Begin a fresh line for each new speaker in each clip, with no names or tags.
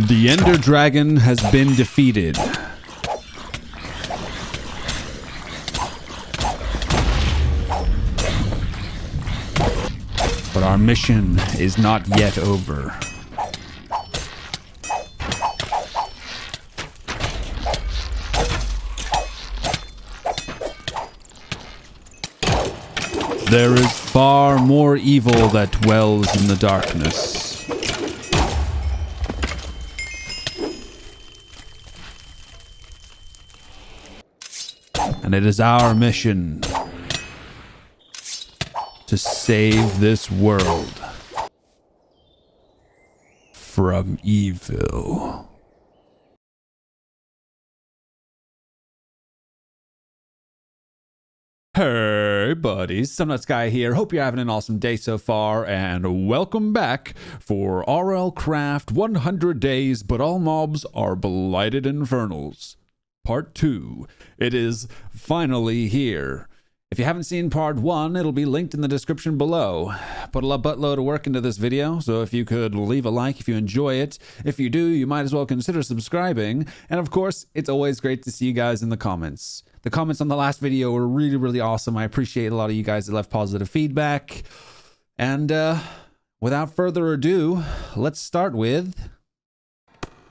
The Ender Dragon has been defeated. But our mission is not yet over. There is far more evil that dwells in the darkness. And it is our mission to save this world from evil. Hey buddies, SomeNutzGuy here. Hope you're having an awesome day so far, and welcome back for RLCraft 100 Days But All Mobs Are Blighted Infernals. Part 2. It is finally here. If you haven't seen part 1, it'll be linked in the description below. Put a buttload of work into this video, so if you could leave a like if you enjoy it. If you do, you might as well consider subscribing. And of course, it's always great to see you guys in the comments. The comments on the last video were really awesome. I appreciate a lot of you guys that left positive feedback. And without further ado, let's start with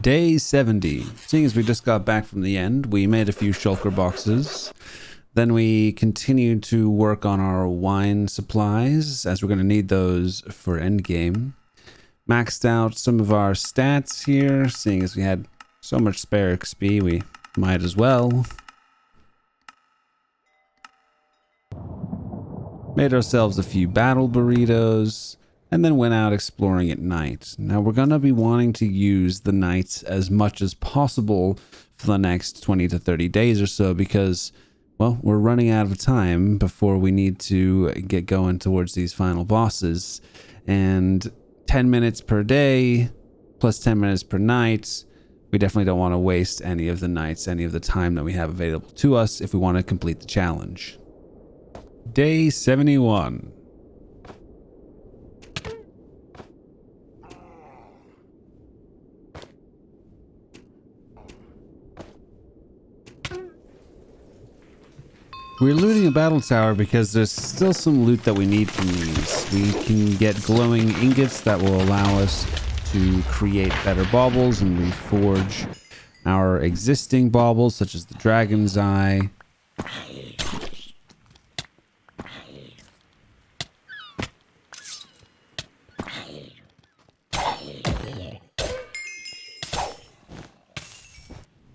Day 70. Seeing as we just got back from the end, we made a few shulker boxes. Then we continued to work on our wine supplies, as we're going to need those for endgame. Maxed out some of our stats here, seeing as we had so much spare XP, we might as well. Made ourselves a few battle burritos, and then went out exploring at night. Now we're going to be wanting to use the nights as much as possible for the next 20 to 30 days or so, because, well, we're running out of time before we need to get going towards these final bosses. And 10 minutes per day plus 10 minutes per night, we definitely don't want to waste any of the nights, any of the time that we have available to us if we want to complete the challenge. Day 71. We're looting a battle tower because there's still some loot that we need from these. We can get glowing ingots that will allow us to create better baubles and reforge our existing baubles, such as the Dragon's Eye.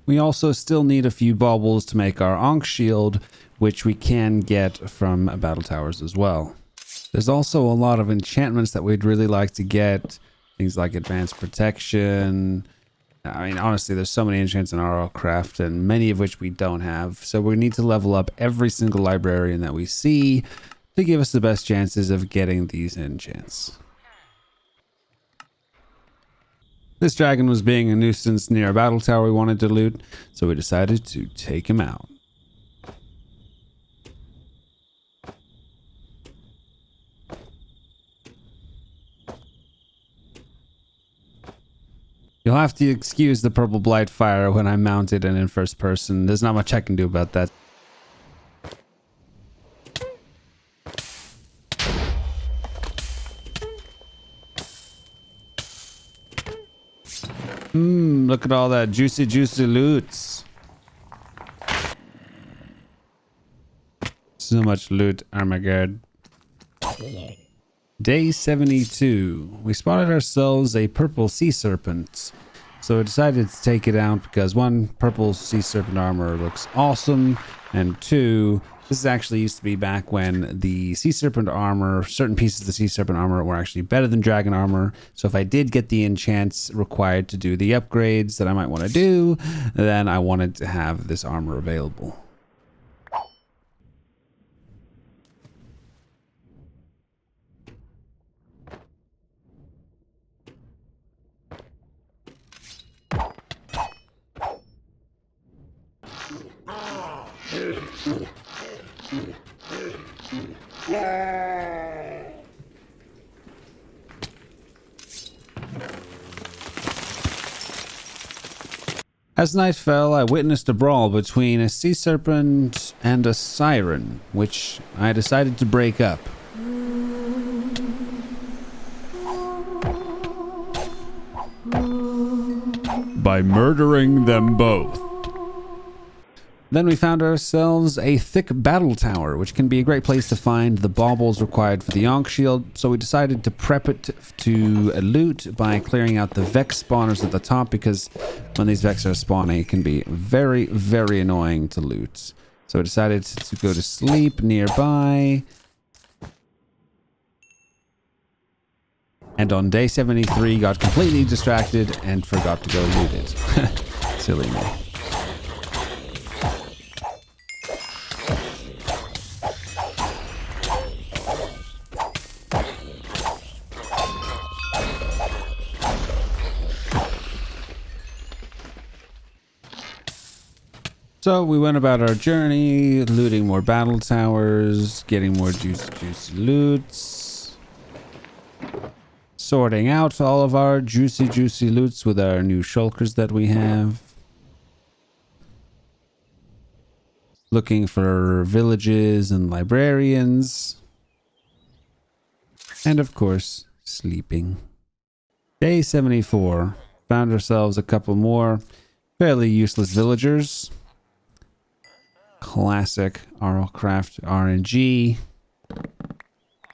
We also still need a few baubles to make our Ankh shield, which we can get from battle towers as well. There's also a lot of enchantments that we'd really like to get. Things like advanced protection. I mean, honestly, there's so many enchants in RLCraft, and many of which we don't have. So we need to level up every single librarian that we see to give us the best chances of getting these enchants. This dragon was being a nuisance near a battle tower we wanted to loot, so we decided to take him out. You'll have to excuse the purple blight fire when I'm mounted and in first person. There's not much I can do about that. Look at all that juicy loot. So much loot, Armageddon. Day 72. We spotted ourselves a purple sea serpent. So I decided to take it out because, one, purple sea serpent armor looks awesome, and two, this actually used to be back when the sea serpent armor, certain pieces of the sea serpent armor were actually better than dragon armor. So if I did get the enchants required to do the upgrades that I might want to do, then I wanted to have this armor available. As night fell, I witnessed a brawl between a sea serpent and a siren, which I decided to break up. By murdering them both. Then we found ourselves a thick battle tower, which can be a great place to find the baubles required for the Yonk shield, so we decided to prep it to loot by clearing out the Vex spawners at the top, because when these Vex are spawning, it can be very, very annoying to loot. So we decided to go to sleep nearby. And on day 73, got completely distracted and forgot to go loot it. Silly me. So we went about our journey, looting more battle towers, getting more juicy loots, sorting out all of our juicy loots with our new shulkers that we have, looking for villages and librarians, and of course, sleeping. Day 74, found ourselves a couple more fairly useless villagers. Classic RLCraft RNG.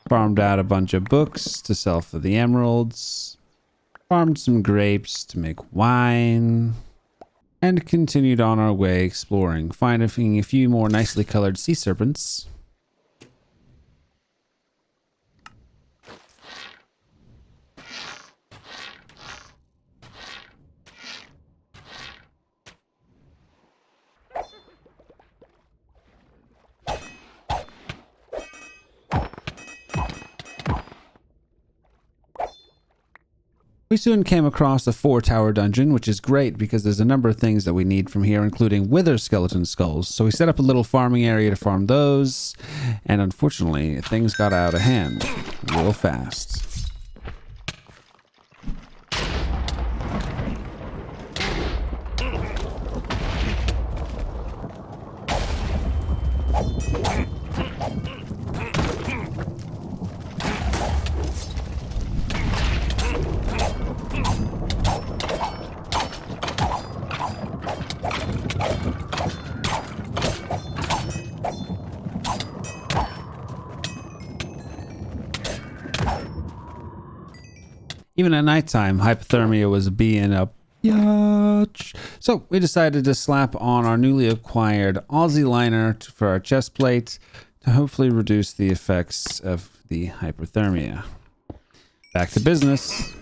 Farmed out a bunch of books to sell for the emeralds. Farmed some grapes to make wine. And continued on our way exploring, finding a few more nicely colored sea serpents. We soon came across a 4-tower dungeon, which is great because there's a number of things that we need from here, including wither skeleton skulls. So we set up a little farming area to farm those, and unfortunately, things got out of hand real fast. Even at nighttime, hypothermia was being a biatch. So we decided to slap on our newly acquired Aussie liner for our chest plate to hopefully reduce the effects of the hypothermia. Back to business.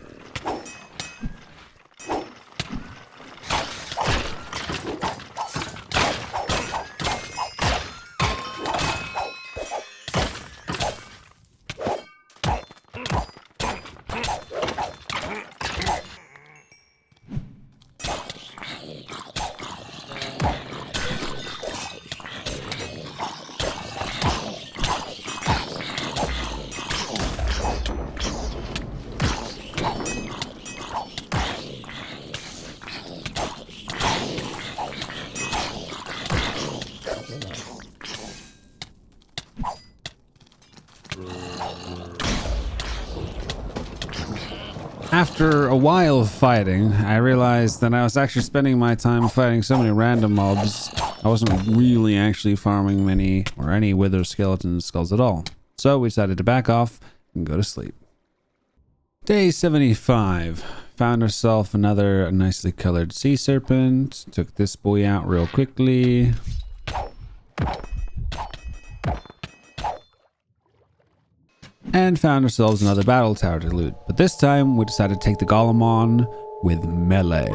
After a while of fighting, I realized that I was actually spending my time fighting so many random mobs, I wasn't really actually farming many or any wither skeleton skulls at all. So we decided to back off and go to sleep. Day 75. Found ourselves another nicely colored sea serpent. Took this boy out real quickly. And found ourselves another battle tower to loot. But this time, we decided to take the golem on with melee.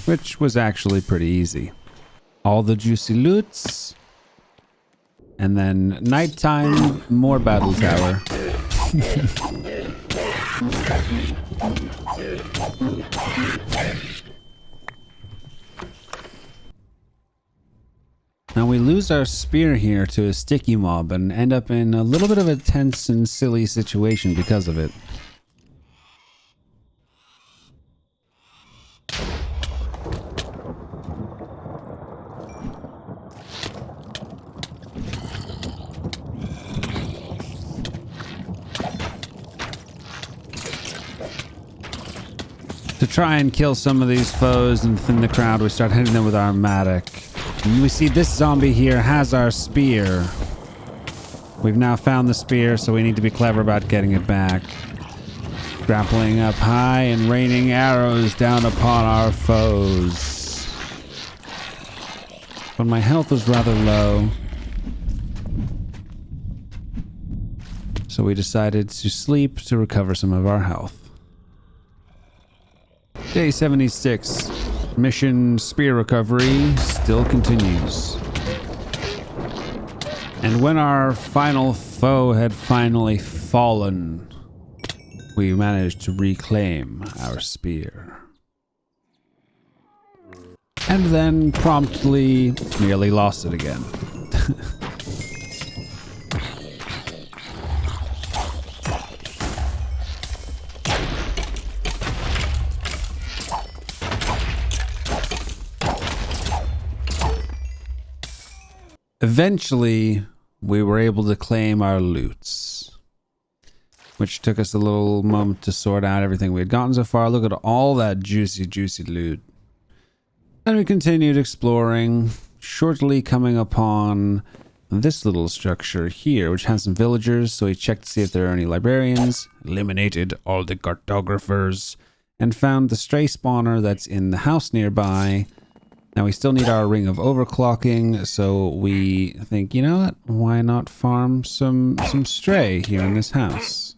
Which was actually pretty easy. All the juicy loots. And then nighttime, more battle tower.
Now we lose our spear here to a sticky mob and end up in a little bit of a tense and silly situation because of it. To try and kill some of these foes and thin the crowd, we start hitting them with our Matic. And we see this zombie here has our spear. We've now found the spear, so we need to be clever about getting it back. Grappling up high and raining arrows down upon our foes. But my health was rather low, so we decided to sleep to recover some of our health. Day 76. Mission Spear Recovery still continues. And when our final foe had finally fallen, we managed to reclaim our spear. And then promptly nearly lost it again. Eventually, we were able to claim our loots, which took us a little moment to sort out everything we had gotten so far. Look at all that juicy, juicy loot. And we continued exploring, shortly coming upon this little structure here, which has some villagers. So we checked to see if there are any librarians, eliminated all the cartographers, and found the stray spawner that's in the house nearby. Now we still need our ring of overclocking, so we think, you know what? Why not farm some stray here in this house?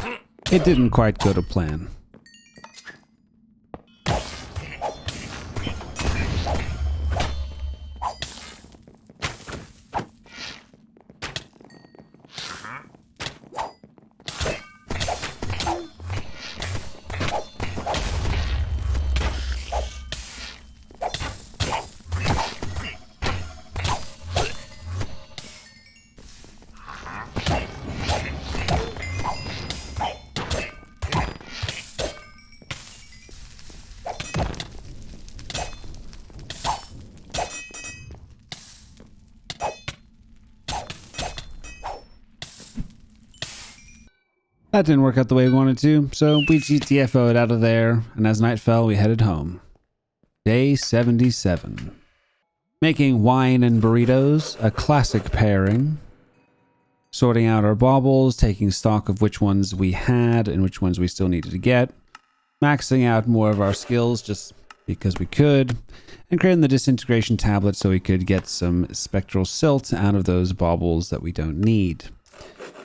It didn't quite go to plan. That didn't work out the way we wanted to, so we GTFO'd out of there, and as night fell, we headed home. Day 77. Making wine and burritos, a classic pairing. Sorting out our baubles, taking stock of which ones we had and which ones we still needed to get. Maxing out more of our skills just because we could. And creating the disintegration tablet so we could get some spectral silt out of those baubles that we don't need.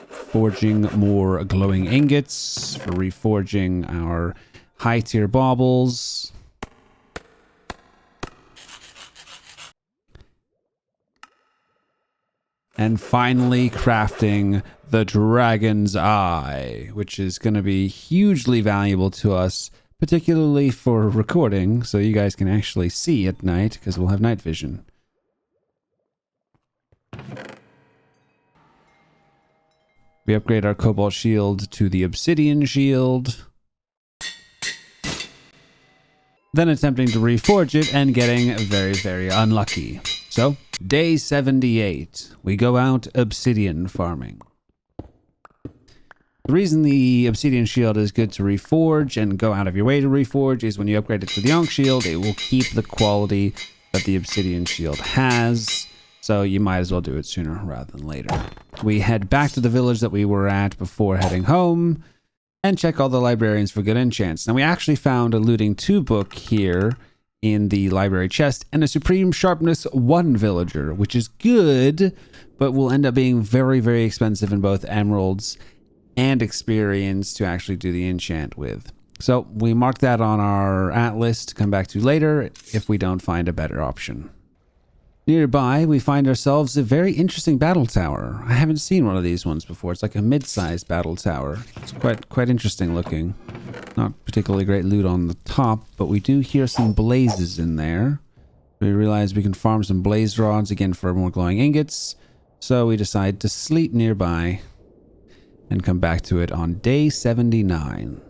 Forging more glowing ingots for reforging our high tier baubles. And finally crafting the Dragon's Eye, which is going to be hugely valuable to us, particularly for recording, so you guys can actually see at night because we'll have night vision. We upgrade our Cobalt Shield to the Obsidian Shield. Then attempting to reforge it and getting very, very unlucky. So, day 78. We go out obsidian farming. The reason the Obsidian Shield is good to reforge and go out of your way to reforge is when you upgrade it to the Ankh Shield, it will keep the quality that the Obsidian Shield has. So you might as well do it sooner rather than later. We head back to the village that we were at before heading home and check all the librarians for good enchants. Now we actually found a looting 2 book here in the library chest and a Supreme Sharpness 1 villager, which is good, but will end up being very, very expensive in both emeralds and experience to actually do the enchant with. So we mark that on our atlas to come back to later if we don't find a better option. Nearby, we find ourselves a very interesting battle tower. I haven't seen one of these ones before. It's like a mid-sized battle tower. It's quite interesting looking. Not particularly great loot on the top, but we do hear some blazes in there. We realize we can farm some blaze rods again for more glowing ingots. So we decide to sleep nearby and come back to it on day 79.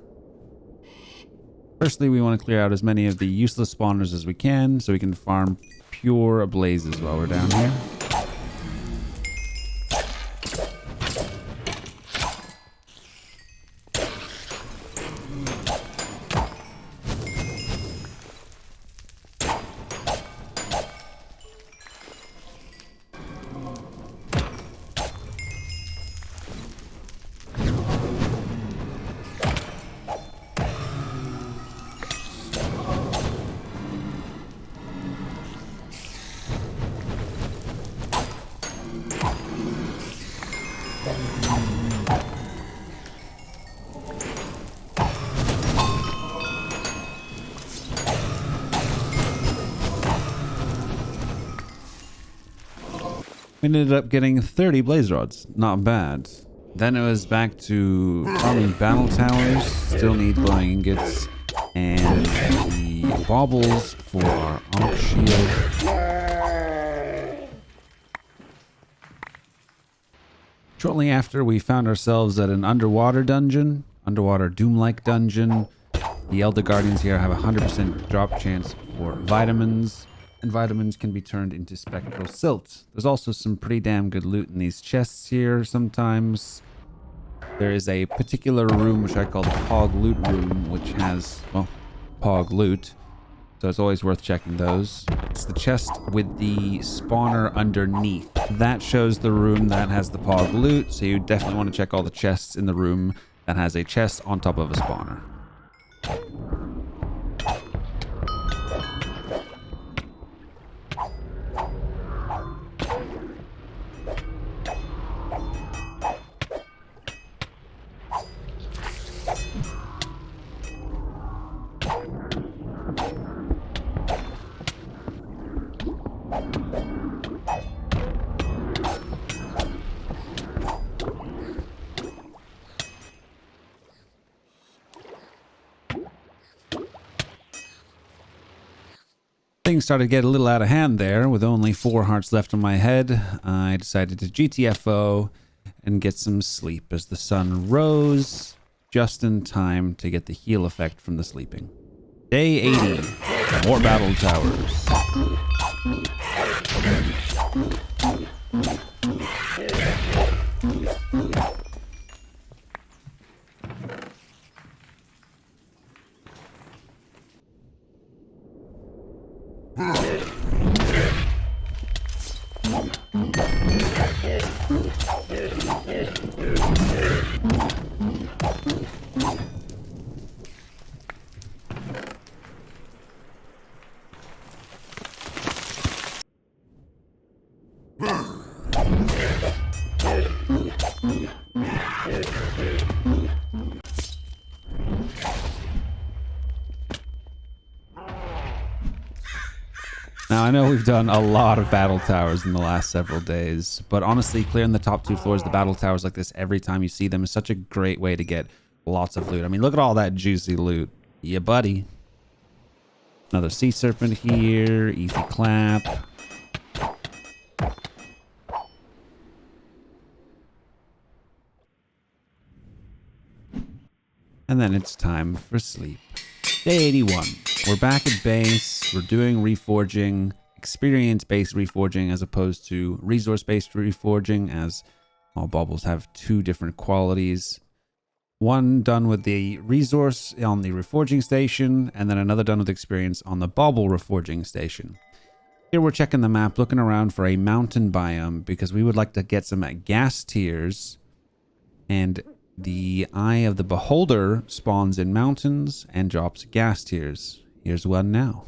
Firstly, we want to clear out as many of the useless spawners as we can so we can farm pure blazes while we're down here. We ended up getting 30 blaze rods. Not bad. Then it was back to farming battle towers. Still need glowing ingots. And the baubles for our Ankh shield. Shortly after, we found ourselves at an underwater dungeon. Underwater doom-like dungeon. The Elder Guardians here have a 100% drop chance for vitamins. And vitamins can be turned into spectral silt. There's also some pretty damn good loot in these chests here sometimes. There is a particular room which I call the Pog Loot Room, which has, well, Pog Loot. So it's always worth checking those. It's the chest with the spawner underneath. That shows the room that has the Pog Loot, so you definitely want to check all the chests in the room that has a chest on top of a spawner. Things started to get a little out of hand there. With only 4 hearts left on my head, I decided to GTFO and get some sleep as the sun rose just in time to get the heal effect from the sleeping. Day 80. More battle towers. Now, I know we've done a lot of battle towers in the last several days, but honestly, clearing the top 2 floors of the battle towers like this every time you see them is such a great way to get lots of loot. I mean, look at all that juicy loot. Yeah, buddy. Another sea serpent here. Easy clap. And then it's time for sleep. Day 81. We're back at base. We're doing reforging, experience-based reforging as opposed to resource-based reforging, as all baubles have 2 different qualities. One done with the resource on the reforging station, and then another done with experience on the bauble reforging station. Here we're checking the map, looking around for a mountain biome, because we would like to get some gas tiers, and the Eye of the Beholder spawns in mountains and drops gas tiers. Here's one now.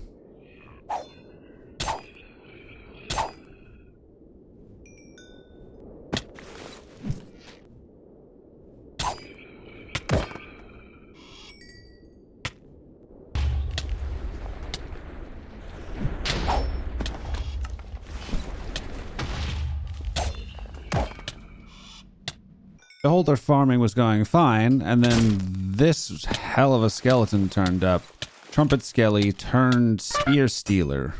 Beholder farming was going fine, and then this hell of a skeleton turned up. Trumpet Skelly turned Spear Stealer.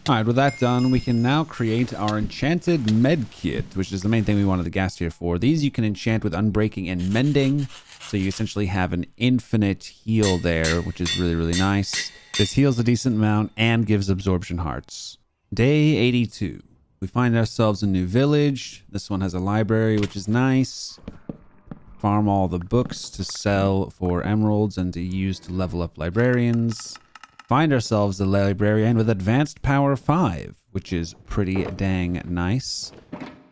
All right, with that done, we can now create our enchanted med kit, which is the main thing we wanted the gas tier for. These you can enchant with unbreaking and mending, so you essentially have an infinite heal there, which is really, really nice. This heals a decent amount and gives absorption hearts. Day 82. We find ourselves a new village. This one has a library, which is nice. Farm all the books to sell for emeralds and to use to level up librarians. Find ourselves a librarian with advanced power 5, which is pretty dang nice.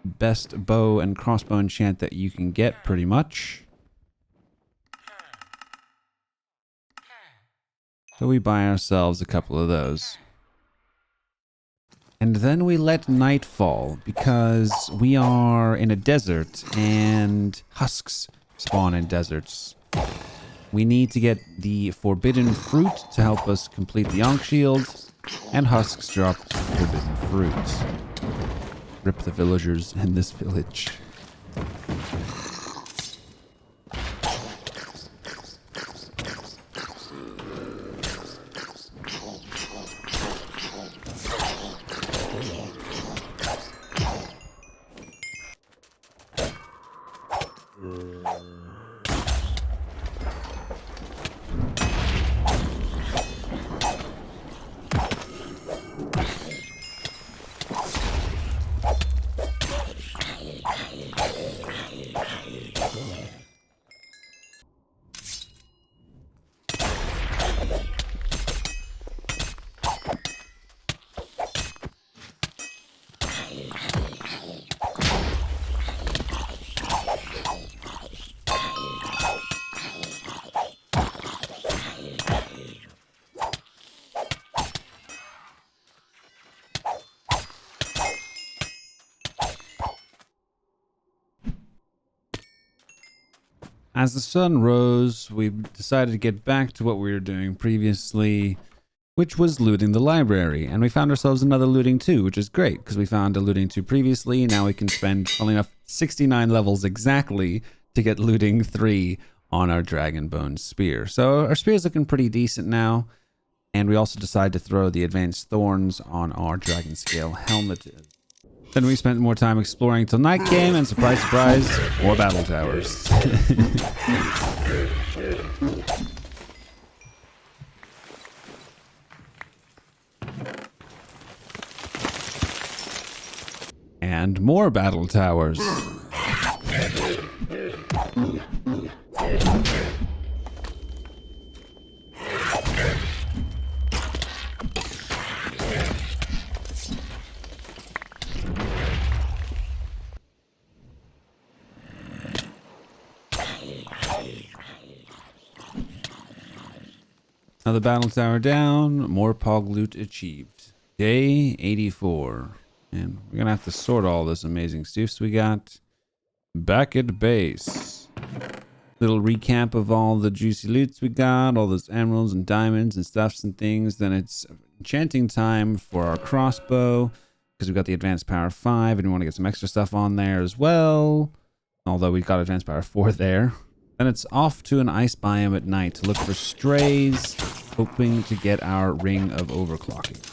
Best bow and crossbow enchant that you can get, pretty much. So we buy ourselves a couple of those. And then we let night fall because we are in a desert and husks spawn in deserts. We need to get the forbidden fruit to help us complete the Ankh shield, and husks drop forbidden fruit. Rip the villagers in this village. As the sun rose, we decided to get back to what we were doing previously, which was looting the library. And we found ourselves another looting 2, which is great because we found a looting 2 previously. Now we can spend, funnily enough, 69 levels exactly to get looting 3 on our Dragonbone Spear. So our spear is looking pretty decent now. And we also decided to throw the advanced thorns on our Dragon Scale helmet. Then we spent more time exploring till night came, and surprise, surprise, more battle towers. And more battle towers. Another battle tower down, more pog loot achieved. Day 84. And we're gonna have to sort all this amazing stuffs we got. Back at base. Little recap of all the juicy loots we got, all those emeralds and diamonds and stuffs and things. Then it's enchanting time for our crossbow, because we got the advanced power 5 and we want to get some extra stuff on there as well. Although we got advanced power 4 there. Then it's off to an ice biome at night to look for strays, hoping to get our ring of overclocking.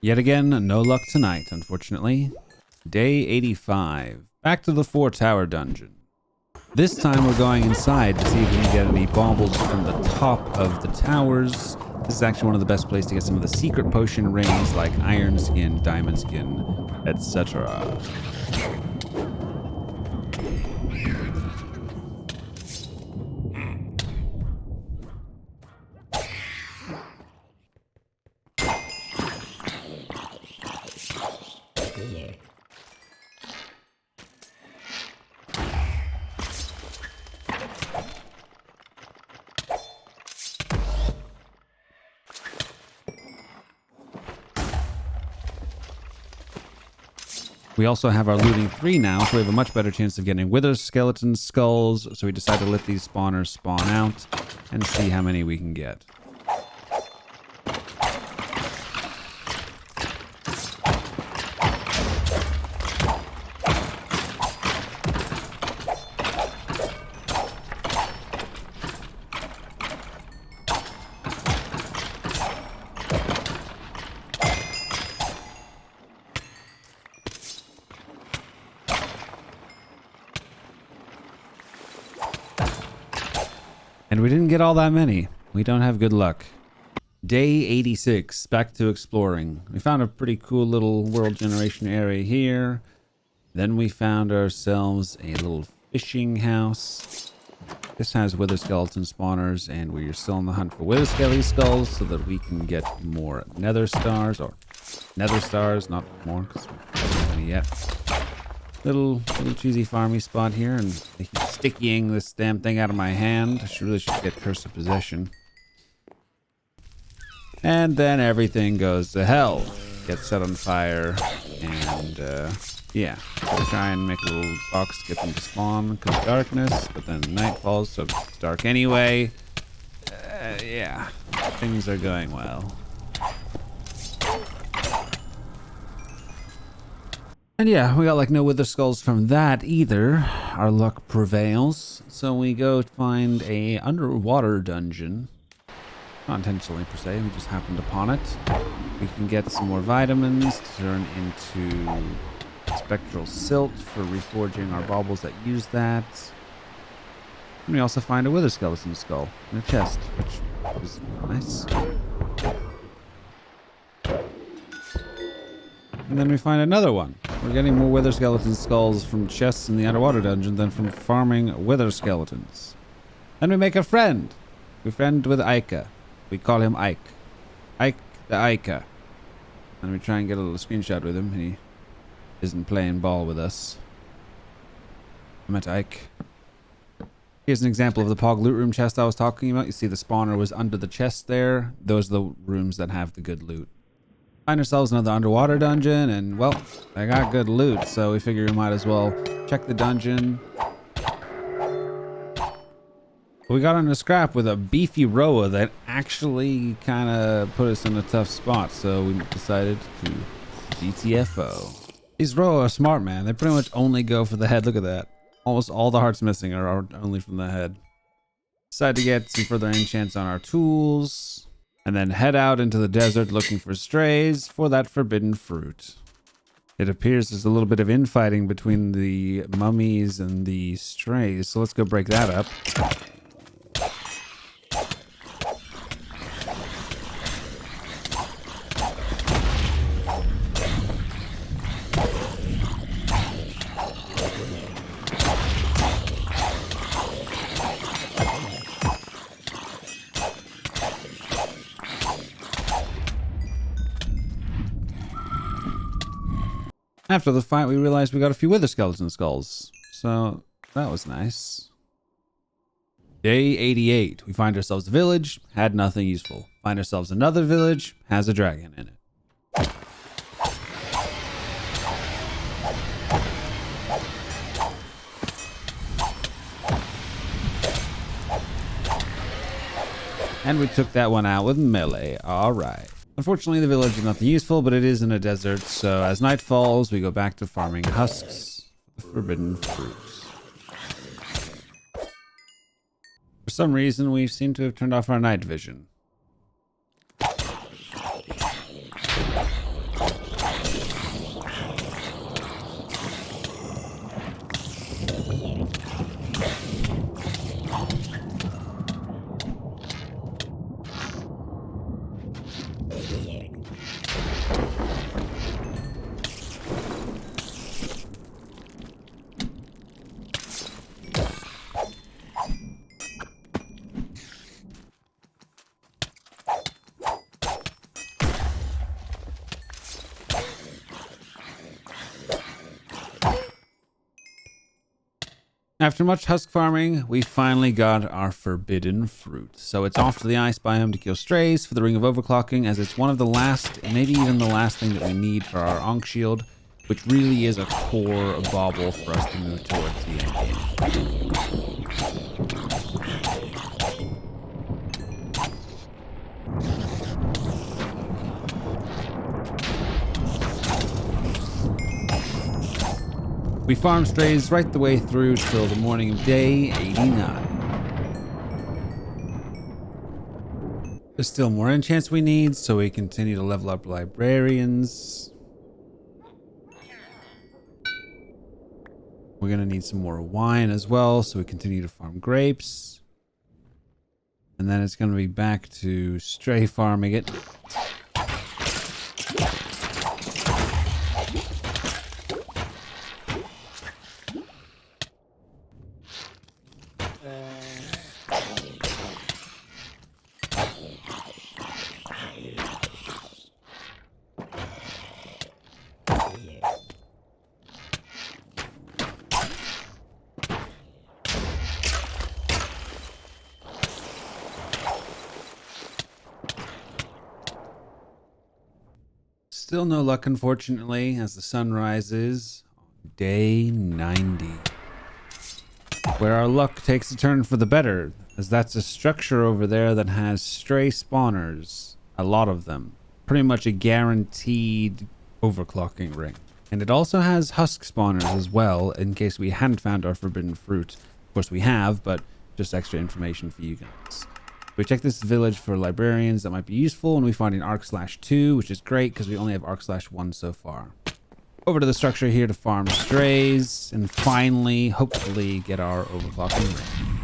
Yet again, no luck tonight, unfortunately. Day 85. Back to the 4-tower dungeon. This time we're going inside to see if we can get any baubles from the top of the towers. This is actually one of the best places to get some of the secret potion rings like iron skin, diamond skin, etc. We also have our looting 3 now, so we have a much better chance of getting wither skeleton skulls. So we decide to let these spawners spawn out and see how many we can get. And we didn't get all that many. We don't have good luck. Day 86, back to exploring. We found a pretty cool little world generation area here. Then we found ourselves a little fishing house. This has wither skeleton spawners, and we're still on the hunt for wither skelly skulls so that we can get more nether stars, or nether stars, not more, because we don't have any yet. Little cheesy farmy spot here, and they keep stickying this damn thing out of my hand. I really should get Curse of Possession. And then everything goes to hell. Gets set on fire, and yeah. We try and make a little box to get them to spawn because of darkness, but then night falls, so it's dark anyway. Yeah, things are going well. And yeah, we got like no wither skulls from that either. Our luck prevails. So we go find a underwater dungeon. Not intentionally per se, we just happened upon it. We can get some more vitamins to turn into spectral silt for reforging our baubles that use that. And we also find a wither skeleton skull in a chest, which is nice. And then we find another one. We're getting more wither skeleton skulls from chests in the underwater dungeon than from farming wither skeletons. Then we make a friend. We friend with Ica. We call him Ike. Ike the Ica. And we try and get a little screenshot with him. He isn't playing ball with us. I meant Ike. Here's an example of the Pog loot room chest I was talking about. You see the spawner was under the chest there. Those are the rooms that have the good loot. Find ourselves another underwater dungeon, and well, I got good loot, so we figure we might as well check the dungeon. We got on a scrap with a beefy Roa that actually kind of put us in a tough spot, so we decided to GTFO. These Roa are smart, man. They pretty much only go for the head. Look at that. Almost all the hearts missing are only from the head. Decided to get some further enchants on our tools. And then head out into the desert looking for strays for that forbidden fruit. It appears there's a little bit of infighting between the mummies and the strays, so let's go break that up. After the fight, we realized we got a few wither skeleton skulls. So, that was nice. Day 88. We find ourselves a village, had nothing useful. Find ourselves another village, has a dragon in it. And we took that one out with melee. Alright. Unfortunately, the village is nothing useful, but it is in a desert, so as night falls, we go back to farming husks for the forbidden fruits. For some reason, we seem to have turned off our night vision. After much husk farming, we finally got our forbidden fruit. So it's off to the ice biome to kill strays for the ring of overclocking, as it's one of the last, maybe even the last thing that we need for our Ankh shield. which really is a core bauble for us to move towards the end game. We farm strays right the way through till the morning of day 89. There's still more enchants we need, so we continue to level up librarians. We're gonna need some more wine as well, so we continue to farm grapes. And then it's gonna be back to stray farming it. Still no luck, unfortunately, as the sun rises on day 90. Where our luck takes a turn for the better, as that's a structure over there that has stray spawners. A lot of them. Pretty much a guaranteed overclocking ring. And it also has husk spawners as well, in case we hadn't found our forbidden fruit. Of course we have, but just extra information for you guys. We check this village for librarians that might be useful, and we find an arc/2, which is great because we only have arc/1 so far. Over to the structure here to farm strays, and finally, hopefully, get our overclocking ring.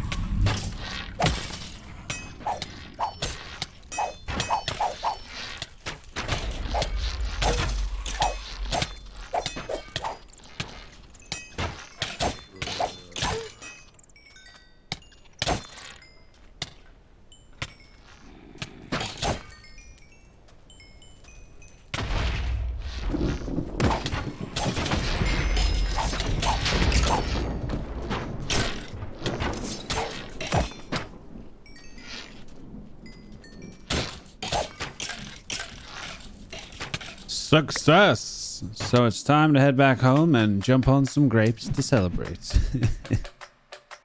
Success! So it's time to head back home and jump on some grapes to celebrate.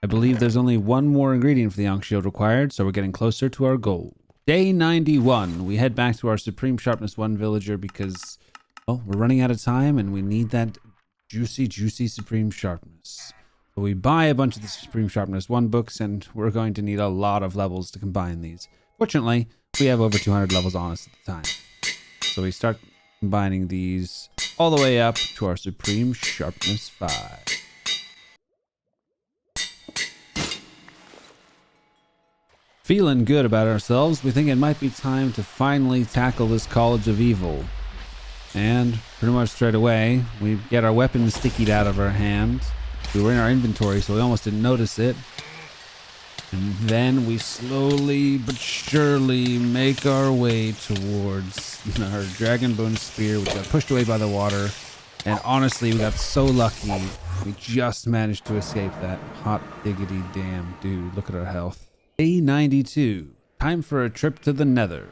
I believe there's only one more ingredient for the Ankh Shield required, so we're getting closer to our goal. Day 91. We head back to our Supreme Sharpness 1 villager because, well, we're running out of time and we need that juicy Supreme Sharpness. So we buy a bunch of the Supreme Sharpness 1 books, and we're going to need a lot of levels to combine these. Fortunately, we have over 200 levels on us at the time. So we start combining these all the way up to our Supreme Sharpness 5. Feeling good about ourselves, we think it might be time to finally tackle this College of Evil. And pretty much straight away, we get our weapons stickied out of our hand. We were in our inventory, so we almost didn't notice it. And then we slowly but surely make our way towards our Dragonbone Spear, which got pushed away by the water. And honestly, we got so lucky. We just managed to escape that. Hot diggity damn dude. Look at our health. Day 92. Time for a trip to the Nether.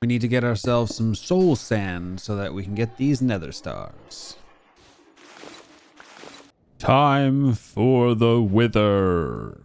We need to get ourselves some soul sand so that we can get these Nether stars. Time for the Wither.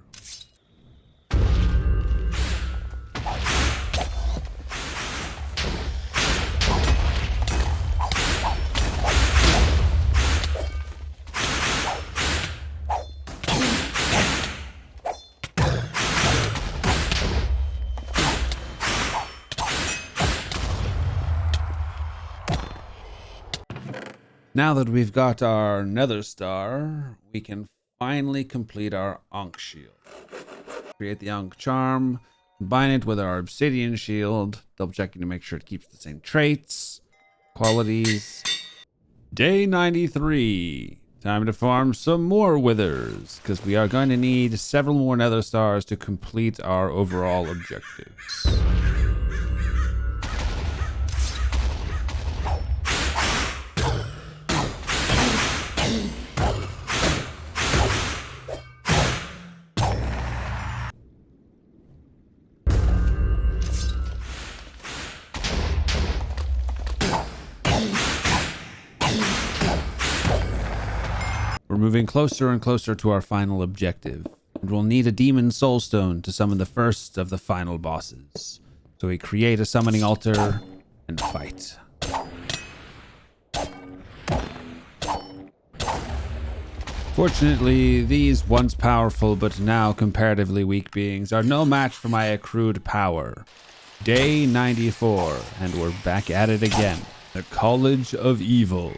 Now that we've got our Nether Star, we can finally complete our Ankh Shield. Create the Ankh Charm, combine it with our Obsidian Shield, double checking to make sure it keeps the same traits, qualities. Day 93. Time to farm some more Withers, because we are going to need several more Nether Stars to complete our overall objectives. We're moving closer and closer to our final objective, and we'll need a demon soulstone to summon the first of the final bosses. So we create a summoning altar and fight. Fortunately, these once powerful but now comparatively weak beings are no match for my accrued power. Day 94, and we're back at it again. The College of Evil.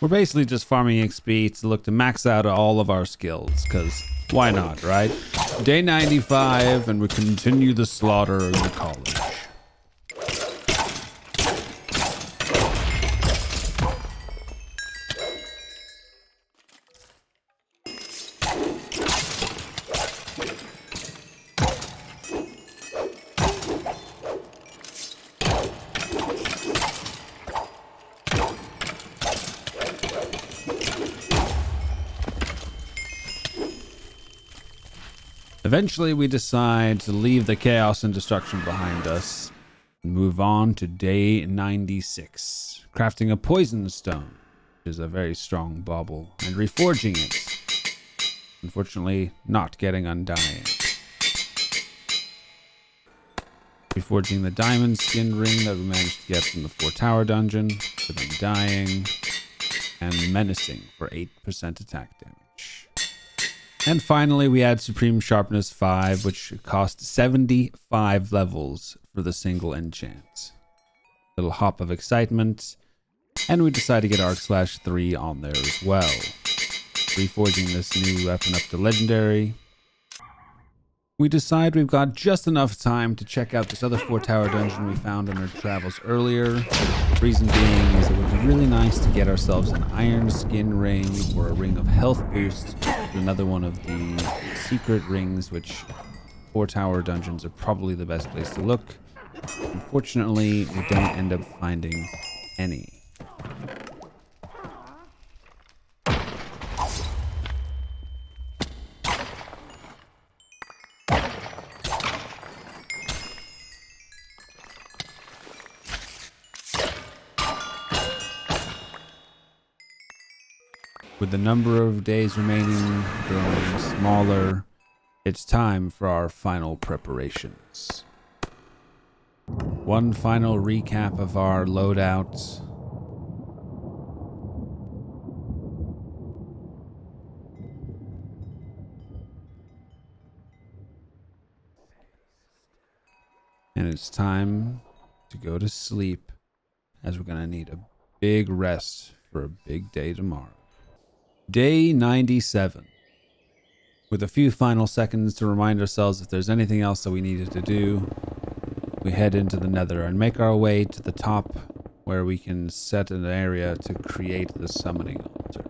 We're basically just farming XP to look to max out all of our skills, because why not, right? Day 95, and we continue the slaughter of the college. Eventually, we decide to leave the chaos and destruction behind us and move on to day 96, crafting a poison stone, which is a very strong bauble, and reforging it. Unfortunately, not getting undying. Reforging the diamond skin ring that we managed to get from the 4 tower dungeon, with undying, and menacing for 8% attack damage. And finally, we add Supreme Sharpness 5, which cost 75 levels for the single enchant. Little hop of excitement, and we decide to get Arc Slash 3 on there as well. Reforging this new weapon up to Legendary. We decide we've got just enough time to check out this other 4 tower dungeon we found on our travels earlier. The reason being is it would be really nice to get ourselves an iron skin ring or a ring of health boost. Another one of the secret rings, which 4 tower dungeons are probably the best place to look. Unfortunately, we don't end up finding any. With the number of days remaining growing smaller, it's time for our final preparations. One final recap of our loadout. And it's time to go to sleep, as we're going to need a big rest for a big day tomorrow. Day 97. With a few final seconds to remind ourselves if there's anything else that we needed to do, we head into the Nether and make our way to the top where we can set an area to create the summoning altar.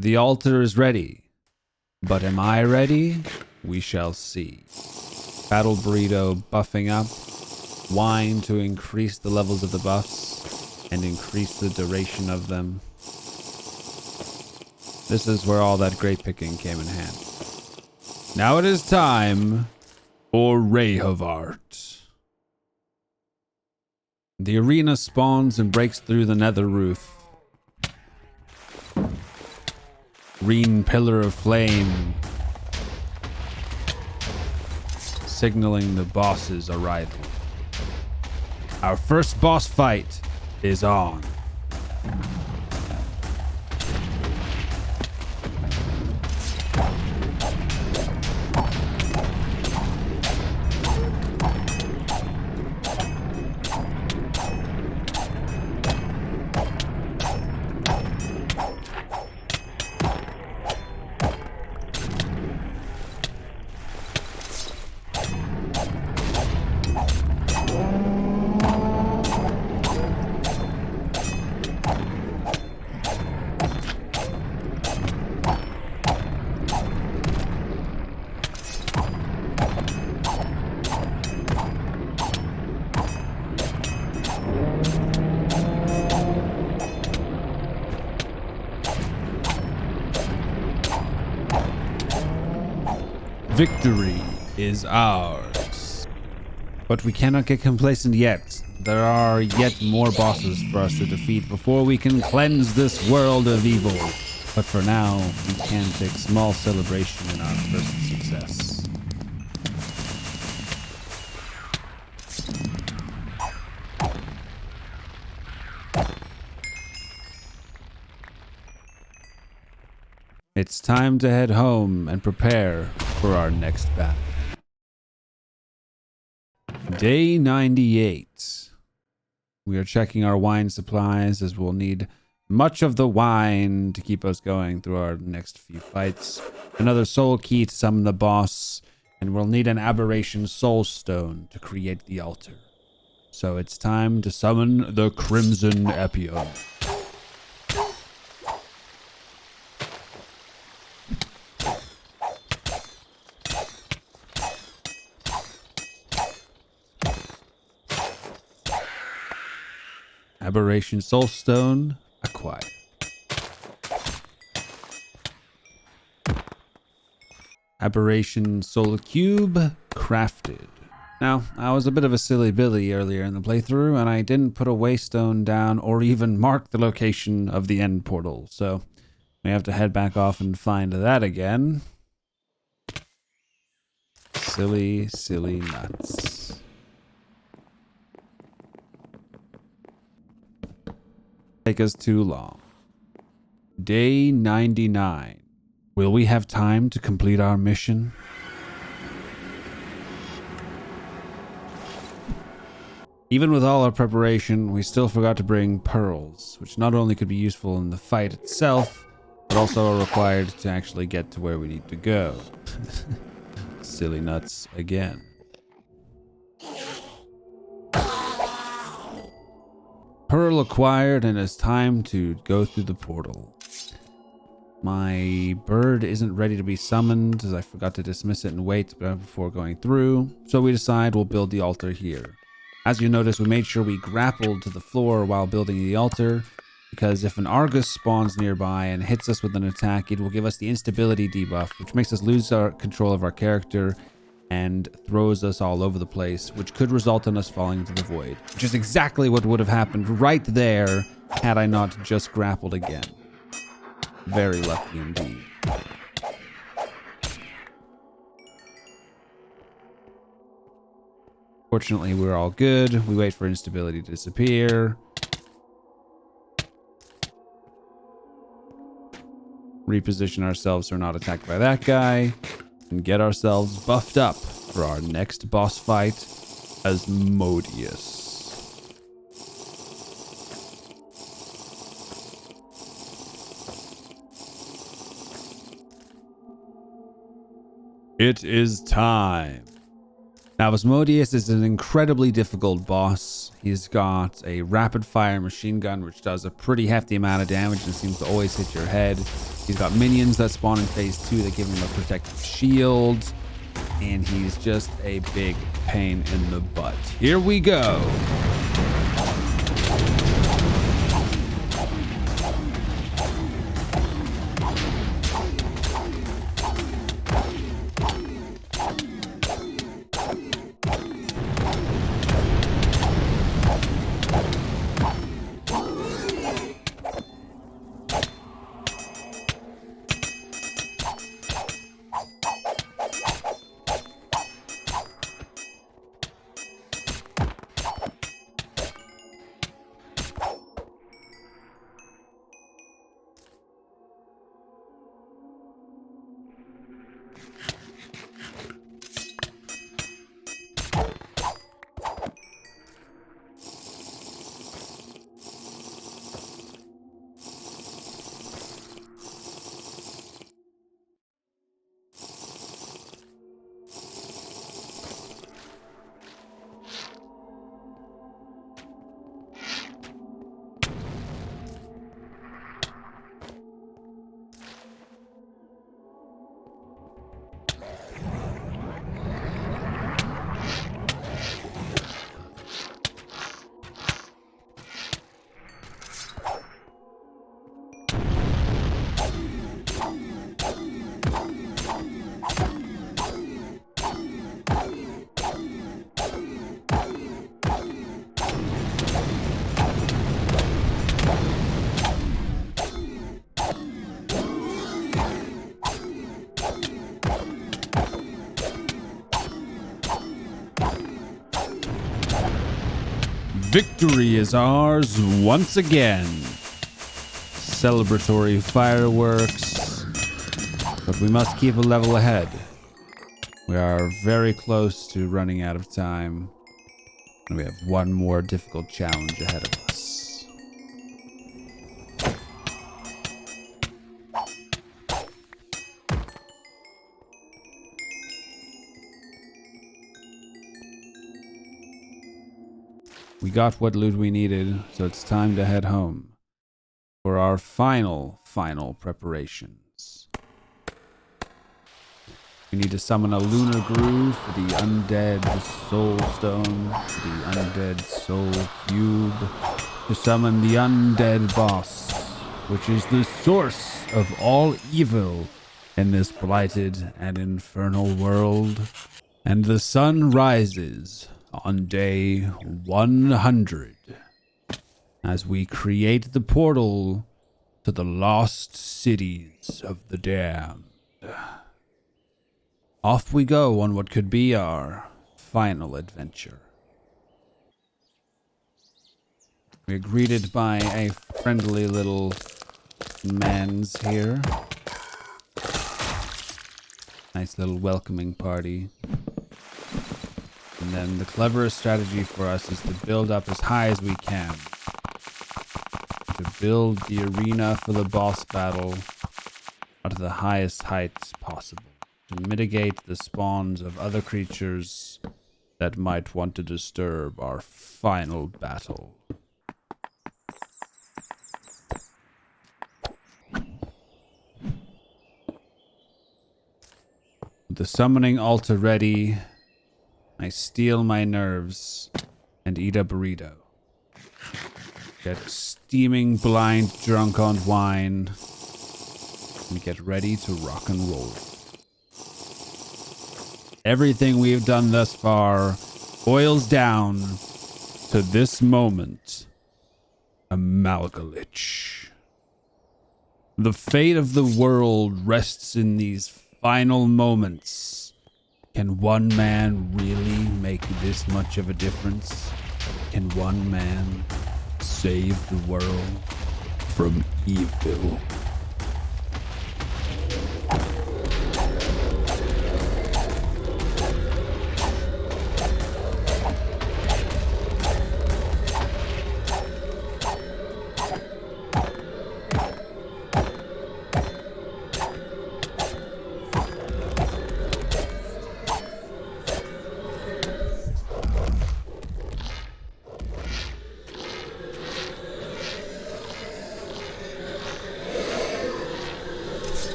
The altar is ready, but am I ready? We shall see. Battle Burrito buffing up, wine to increase the levels of the buffs and increase the duration of them. This is where all that grape picking came in handy. Now it is time for Rahovart. The arena spawns and breaks through the nether roof. Green pillar of flame, signaling the boss's arrival. Our first boss fight is on.
Victory is ours.
But we cannot get complacent yet. There are yet more bosses for us to defeat before we can cleanse this world of evil. But for now, we can take small celebration in our first success. It's time to head home and prepare for our next battle. Day 98. We are checking our wine supplies as we'll need much of the wine to keep us going through our next few fights. Another soul key to summon the boss, and we'll need an aberration soul stone to create the altar. So it's time to summon the Crimson Epion. Aberration Soul Stone acquired. Aberration Soul Cube crafted. Now, I was a bit of a silly Billy earlier in the playthrough, and I didn't put a waystone down or even mark the location of the end portal, so we have to head back off and find that again. Silly, silly nuts. Take us too long. Day 99. Will we have time to complete our mission? Even with all our preparation, we still forgot to bring pearls, which not only could be useful in the fight itself, but also are required to actually get to where we need to go. Silly nuts again. Pearl acquired, and it's time to go through the portal. My bird isn't ready to be summoned as I forgot to dismiss it and wait before going through, so we decide we'll build the altar here. As you notice, we made sure we grappled to the floor while building the altar, because if an Argus spawns nearby and hits us with an attack, it will give us the instability debuff, which makes us lose our control of our character and throws us all over the place, which could result in us falling into the void, which is exactly what would have happened right there had I not just grappled again. Very lucky indeed. Fortunately, we're all good. We wait for instability to disappear. Reposition ourselves so we're not attacked by that guy. And get ourselves buffed up for our next boss fight, Asmodeus. It is time. Now, Asmodeus is an incredibly difficult boss. He's got a rapid fire machine gun, which does a pretty hefty amount of damage and seems to always hit your head. He's got minions that spawn in phase 2 that give him a protective shield. And he's just a big pain in the butt. Here we go. Victory is ours once again. Celebratory fireworks. But we must keep a level ahead. We are very close to running out of time. And we have one more difficult challenge ahead of us. We got what loot we needed, so it's time to head home for our final preparations. We need to summon a lunar groove for the undead soul stone, for the undead soul cube, to summon the undead boss, which is the source of all evil in this blighted and infernal world. And the sun rises on day 100 as we create the portal to the lost cities of the damned. Off we go on what could be our final adventure. We're greeted by a friendly little man's here. Nice little welcoming party. And then the cleverest strategy for us is to build up as high as we can. To build the arena for the boss battle out to the highest heights possible. To mitigate the spawns of other creatures that might want to disturb our final battle. With the summoning altar ready, I steal my nerves and eat a burrito. Get steaming blind drunk on wine and get ready to rock and roll. Everything we've done thus far boils down to this moment. Amalgalich. The fate of the world rests in these final moments. Can one man really make this much of a difference? Can one man save the world from evil?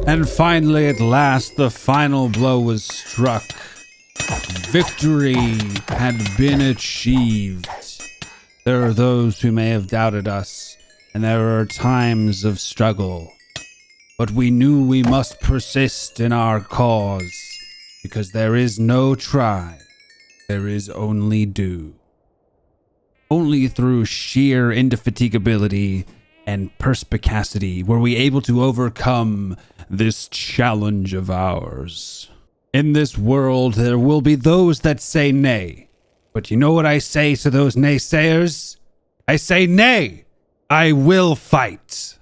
And finally, at last, the final blow was struck. Victory had been achieved. There are those who may have doubted us, and there are times of struggle. But we knew we must persist in our cause, because there is no try, there is only do. Only through sheer indefatigability and perspicacity were we able to overcome this challenge of ours. In this world, there will be those that say nay. But you know what I say to those naysayers? I say nay! I will fight!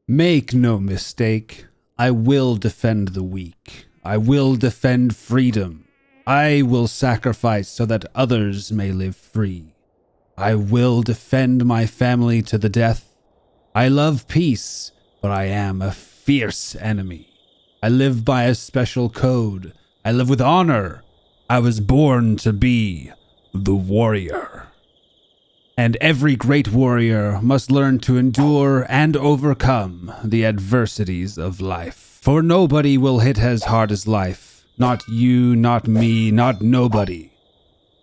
Make no mistake, I will defend the weak. I will defend freedom. I will sacrifice so that others may live free. I will defend my family to the death. I love peace, but I am a fierce enemy. I live by a special code. I live with honor. I was born to be the warrior. And every great warrior must learn to endure and overcome the adversities of life. For nobody will hit as hard as life. Not you, not me, not nobody.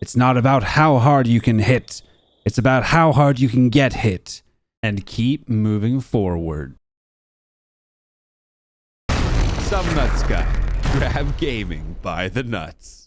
It's not about how hard you can hit. It's about how hard you can get hit and keep moving forward.
SomeNutzGuy. Grab gaming by the nuts.